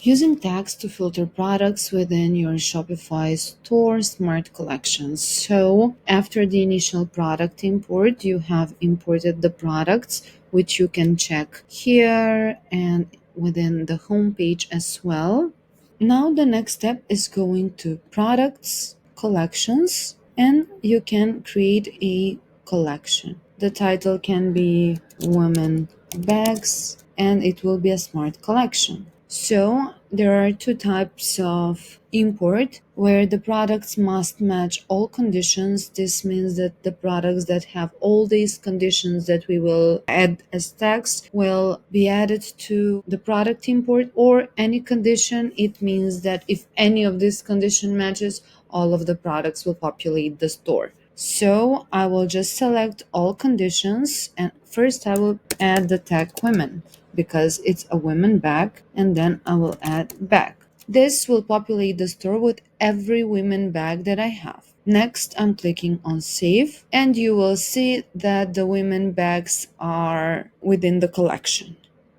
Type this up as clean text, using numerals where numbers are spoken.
Using tags to filter products within your Shopify store smart collections. So, after the initial product import, you have imported the products, which you can check here and within the home page as well. Now, the next step is going to products, collections, and you can create a collection. The title can be Women Bags, and it will be a smart collection. So, there are two types of import where the products must match all conditions. This means that the products that have all these conditions that we will add as tags will be added to the product import, or any condition. It means that if any of this condition matches, all of the products will populate the store. So I will just select all conditions, and first I will add the tag women because it's a women bag, and then I will add bag. This will populate the store with every women bag that I have. Next, I'm clicking on save, and you will see that the women bags are within the collection.